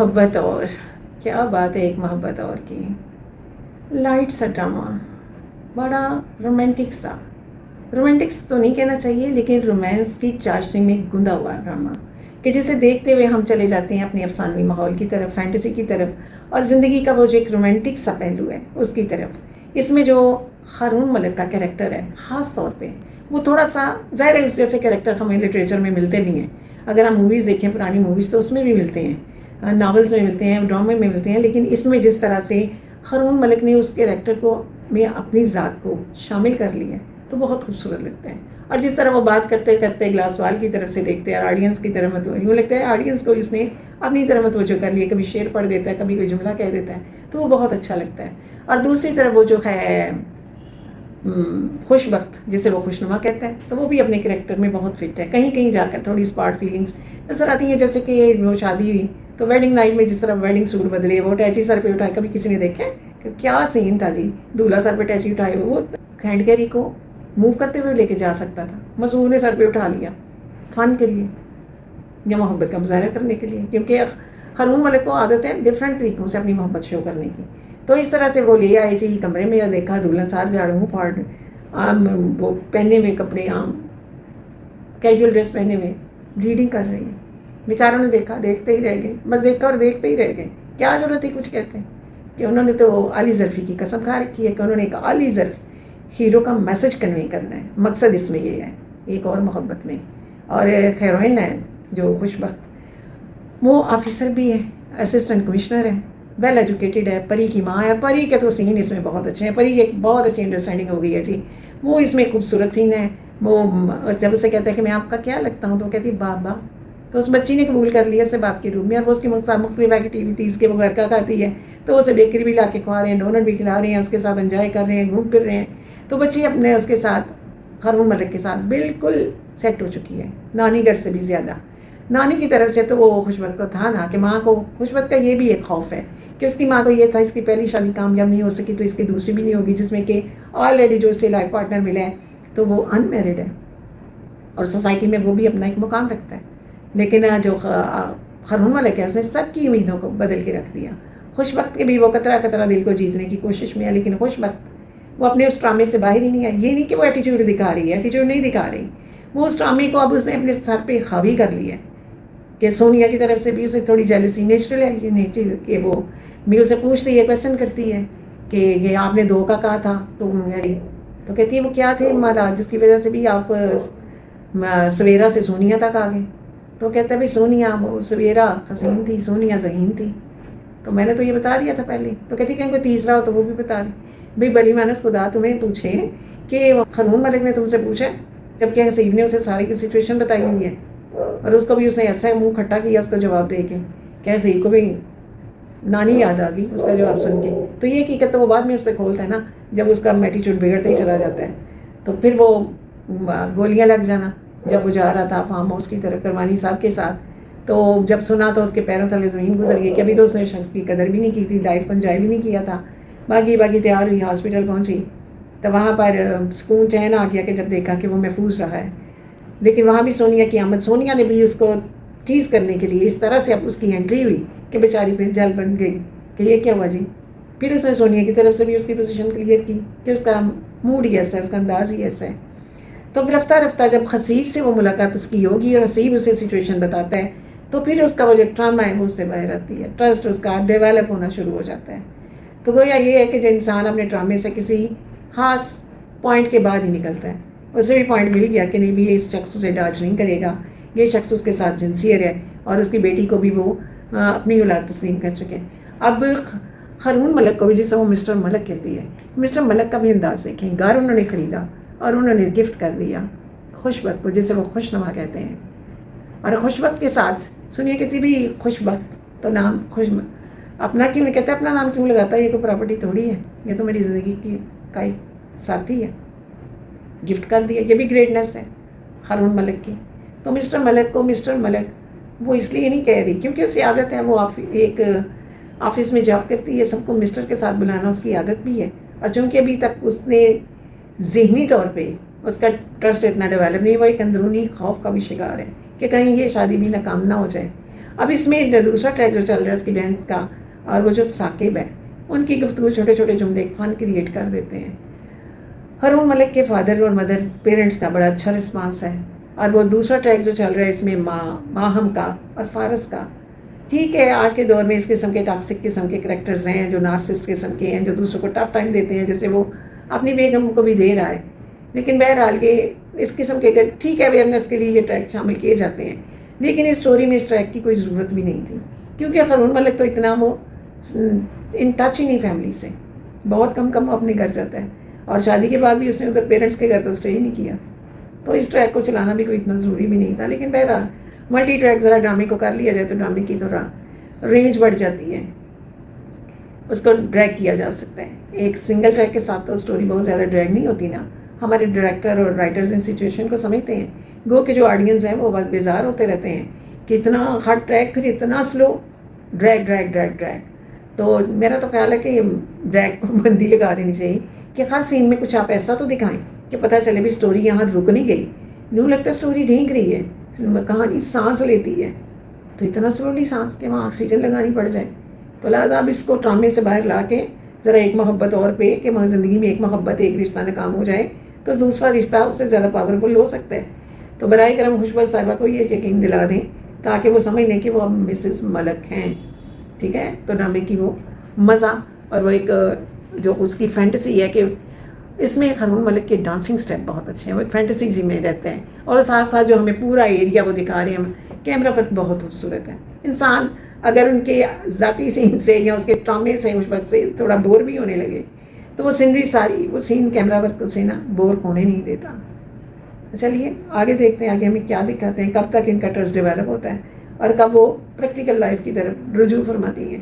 मोहब्बत और क्या बात है, एक मोहब्बत और की लाइट सा ड्रामा, बड़ा रोमांटिक्स तो नहीं कहना चाहिए, लेकिन रोमांस की चाशनी में गुंदा हुआ ड्रामा कि जिसे देखते हुए हम चले जाते हैं अपने अफसानवी माहौल की तरफ, फैंटेसी की तरफ, और ज़िंदगी का वो जो एक रोमांटिक सा पहलू है उसकी तरफ। इसमें जो हारून मलिक का कैरेक्टर है ख़ास तौर पे, वो थोड़ा सा ज़ाहिर है उस जैसे कैरेक्टर हमें लिटरेचर में मिलते भी हैं। अगर हम मूवीज़ देखें, पुरानी मूवीज़, तो उसमें भी मिलते हैं, नावल्स में मिलते हैं, ड्रामे में मिलते हैं, लेकिन इसमें जिस तरह से हारून मलिक ने उस कैरेक्टर को में अपनी ज़ात को शामिल कर लिया है तो बहुत खूबसूरत लगता है। और जिस तरह वो बात करते करते ग्लास वाल की तरफ से देखते हैं और ऑडियंस की तरफ मत, यूँ लगता है ऑडियंस को उसने अपनी तरफ मतवजो कर लिया, कभी शेर पढ़ देता है, कभी कोई जुमला कह देता है, तो वो बहुत अच्छा लगता है। और दूसरी तरफ वो जो है खुशबख्त, जिसे वो खुशनुमा कहता है, तो वो भी अपने कैरेक्टर में बहुत फिट है। कहीं कहीं जाकर थोड़ी स्पार्ट फीलिंग्स नजर आती हैं, जैसे कि वो शादी हुई तो वेडिंग नाइट में जिस तरह वेडिंग सूट बदले, वो टैची सर पे उठाए, कभी किसी ने देखे कि क्या सीन था जी, दूल्हा सर पे टैची उठाए, वो हैंड कैरी को मूव करते हुए लेके जा सकता था, मसूर ने सर पे उठा लिया फ़न के लिए या मोहब्बत का मुजाहरा करने के लिए, क्योंकि हारून मलिक को आदत है डिफरेंट तरीक़ों से अपनी मोहब्बत शो करने की। तो इस तरह से वो ले आए जी कमरे में और देखा दुल्हन सार झाड़ू फाड़, आम वो पहने हुए कपड़े, आम कैजुअल ड्रेस पहने हुए रीडिंग कर रही है। बेचारों ने देखा, देखते ही रह गए, बस देखा और देखते ही रह गए। क्या ज़रूरत थी कुछ कहते हैं कि उन्होंने तो आली ज़र्फ़ी की कसम खा रखी है कि उन्होंने एक आली ज़र्फ़ हीरो का मैसेज कन्वे करना है, मकसद इसमें ये है, एक और मोहब्बत में। और हीरोइन है जो खुशबख्त, वो ऑफिसर भी है, असिस्टेंट कमिश्नर है, वेल एजुकेटेड है, परी की माँ है। परी के तो सीन इसमें बहुत अच्छे हैं, परी की एक बहुत अच्छी अंडरस्टैंडिंग हो गई है जी। वो इसमें खूबसूरत सीन है। वो जब उसे कहता है कि मैं आपका क्या लगता हूँ, तो कहती बाबा, तो उस बच्ची ने कबूल कर लिया उसे बाप के रूप में, और वो उसकी मुख्तलिफ एक्टिविटीज़ के वो घर का खाती है, तो उसे बेकरी भी ला के खवा रहे हैं, डोनट भी खिला रहे हैं, उसके साथ एंजॉय कर रहे हैं, घूम फिर रहे हैं। तो बच्ची अपने उसके साथ हारून मलिक के साथ बिल्कुल सेट हो चुकी है, नानी घर से भी ज़्यादा। नानी की तरफ से तो वो खुशबख्त को था ना कि माँ को, खुशबख्त का ये भी एक खौफ है कि उसकी माँ को ये था इसकी पहली शादी कामयाब नहीं हो सकी तो इसकी दूसरी भी नहीं होगी, जिसमें कि ऑलरेडी जो इससे लाइफ पार्टनर मिला है तो वो अनमेरिड है और सोसाइटी में वो भी अपना एक मुकाम रखता है। लेकिन जो हारून मलिक है उसने सबकी उम्मीदों को बदल के रख दिया। खुशबख्त के भी वो कतरा कतरा दिल को जीतने की कोशिश में है, लेकिन खुशबख्त वो अपने उस ड्रामे से बाहर ही नहीं आई। ये नहीं कि वो एटीट्यूड दिखा रही है, एटीट्यूड नहीं दिखा रही, वो उस ड्रामे को अब उसने अपने सर पे हावी कर लिया है कि सोनिया की तरफ से भी उसे थोड़ी जेलसी नेचुरल है ये नेचर कि वो भी उसे पूछती है, क्वेश्चन करती है कि ये आपने धोखा कहा था तो कहती है वो क्या थे माला जिसकी वजह से भी आप सवेरा से सोनिया तक आ गए। तो कहता है भाई सोनिया, वो सवेरा हसीन थी, सोनिया ज़हीन थी, तो मैंने तो ये बता दिया था पहले। तो कहती कहीं कोई तीसरा हो तो वो भी बता दें। भाई बड़ी मानस खुदा तुम्हें पूछे कि हारून मलिक ने तुमसे पूछा, जबकि हसीब ने उसे सारी की सिचुएशन बताई हुई है और उसको भी उसने ऐसा मुंह खट्टा किया उसका जवाब दे के, क्या हसीब को भी नानी याद आ गई उसका जवाब सुन के। तो ये हकीकत तो वो बाद में उस पर खोलता है ना, जब उसका एटीट्यूड बिगड़ता ही चला जाता है। तो फिर वो गोलियां लग जाना, जब वो जा रहा था फार्म हाउस की तरफ करवानी साहब के साथ, तो जब सुना तो उसके पैरों तले ज़मीन गुजर गई कि अभी तो उसने शख्स की कदर भी नहीं की थी, लाइफ को एंजॉय भी नहीं किया था। बाकी तैयार हुई, हॉस्पिटल पहुंची, तो वहाँ पर सुकून चैन आ गया कि जब देखा कि वो महफूज रहा है। लेकिन वहाँ भी सोनिया की आमद, सोनिया ने भी उसको टीज़ करने के लिए इस तरह से अब उसकी एंट्री हुई कि बेचारी फिर जल बन गई कि ये क्या हुआ जी। फिर उसने सोनिया की तरफ से भी उसकी पोजीशन क्लियर की कि उसका मूड ही ऐसा है, उसका अंदाज़ ही ऐसा है। तो रफ्ता रफ्ता जब हसीब से वो मुलाकात उसकी होगी और हसीब उसे सिचुएशन बताता है, तो फिर उसका वो जो ट्रामा है वो उससे बाहर आती है, ट्रस्ट उसका डेवलप होना शुरू हो जाता है। तो गोया ये है कि जो इंसान अपने ड्रामे से किसी खास पॉइंट के बाद ही निकलता है, उसे भी पॉइंट मिल गया कि नहीं भी ये इस शख्स से डाज नहीं करेगा, ये शख्स उसके साथ सिंसियर है और उसकी बेटी को भी वो अपनी औलाद तस्लीम कर चुके हैं। अब हारून मलिक को भी, जिसे वो मिस्टर मलिक कहती है, मिस्टर मलिक का भी अंदाज़ देखें, घर उन्होंने ख़रीदा और उन्होंने गिफ्ट कर दिया खुशबख्त को, जिसे वो खुशनुमा कहते हैं। और खुशबख्त के साथ सुनिए कहती भी खुशबख्त तो नाम खुश अपना क्यों नहीं कहते, अपना नाम क्यों लगाता है, ये कोई प्रॉपर्टी थोड़ी है, ये तो मेरी ज़िंदगी की का एक साथी है, गिफ्ट कर दिया। ये भी ग्रेटनेस है हारून मलिक की। तो मिस्टर मलिक को मिस्टर मलिक वो इसलिए नहीं कह रही क्योंकि उसकी आदत है, वो एक ऑफिस में जॉब करती है, सबको मिस्टर के साथ बुलाना उसकी आदत भी है। और चूँकि अभी तक उसने ज़हनी तौर पे उसका ट्रस्ट इतना डेवलप नहीं हुआ, एक अंदरूनी खौफ का भी शिकार है कि कहीं ये शादी भी नाकाम ना हो जाए। अब इसमें दूसरा ट्रैक जो चल रहा है उसकी बहन का, और वो जो साकिब है उनकी गुफ्तगू छोटे छोटे जुमले फन क्रिएट कर देते हैं। हारून मलिक के फादर और मदर पेरेंट्स का बड़ा अच्छा रिस्पांस है। और वो दूसरा ट्रैक जो चल रहा है इसमें माहम का और फारस का, ठीक है आज के दौर में इस किस्म के टॉक्सिक किस्म के करेक्टर्स हैं जो नार्सिसिस्ट किस्म के हैं, जो दूसरों को टफ टाइम देते हैं, जैसे वो अपनी बेगम को भी दे रहा है। लेकिन बहरहाल ये इस किस्म के ठीक है अवेयरनेस के लिए ये ट्रैक शामिल किए जाते हैं, लेकिन इस स्टोरी में इस ट्रैक की कोई ज़रूरत भी नहीं थी, क्योंकि हारून मलिक तो इतना वो इन टच ही नहीं फैमिली से, बहुत कम वो अपने घर जाता है, और शादी के बाद भी उसने उधर पेरेंट्स के घर तो स्टे ही नहीं किया। तो इस ट्रैक को चलाना भी कोई इतना ज़रूरी भी नहीं था। लेकिन बहरहाल मल्टी ट्रैक ज़रा ड्रामे को कर लिया जाए तो ड्रामे की थोड़ा रेंज बढ़ जाती है, उसको ड्रैग किया जा सकता है। एक सिंगल ट्रैक के साथ तो स्टोरी बहुत ज़्यादा ड्रैग नहीं होती ना। हमारे डायरेक्टर और राइटर्स इन सिचुएशन को समझते हैं, गो के जो ऑडियंस हैं वो बस बेजार होते रहते हैं कि इतना हर ट्रैक फिर इतना slow, drag drag drag drag. तो मेरा तो ख्याल है कि ड्रैग को बंदी लगा देनी चाहिए कि हर सीन में कुछ आप ऐसा तो दिखाएं कि पता चले भी स्टोरी यहाँ रुक नहीं गई, यूँ लगता है स्टोरी रेंग रही है, कहानी सांस लेती है, तो इतना स्लोली सांस के वहाँ ऑक्सीजन लगानी पड़ जाए। तो लिहाजा अब इसको ड्रामे से बाहर ला के ज़रा एक मोहब्बत और पे कि ज़िंदगी में एक मोहब्बत एक रिश्ता नाकाम हो जाए तो दूसरा रिश्ता उससे ज़्यादा पावरफुल हो सकता है। तो बराए करम खुशबू साहिबा को ये यकीन दिला दें ताकि वो समझ लें कि वो अब मिसेस मलक हैं, ठीक है। तो ड्रामे की वो मज़ा और वो एक जो उसकी फैंटेसी है कि इसमें हारून मलिक के डांसिंग स्टेप बहुत अच्छे हैं, वो एक फैंटेसी जी में रहते हैं, और साथ साथ जो हमें पूरा एरिया वो दिखा रहे हैं, कैमरा वर्क बहुत खूबसूरत है। इंसान अगर उनके ज़ाती सीन से या उसके ट्रॉमे से उस वक्त से थोड़ा बोर भी होने लगे तो वो सीनरी सारी वो सीन कैमरा वर्क से ना बोर होने नहीं देता। चलिए आगे देखते हैं आगे हमें क्या दिखाते हैं, कब तक इनका ट्रस्ट डेवलप होता है और कब वो प्रैक्टिकल लाइफ की तरफ रुजू फरमाती हैं।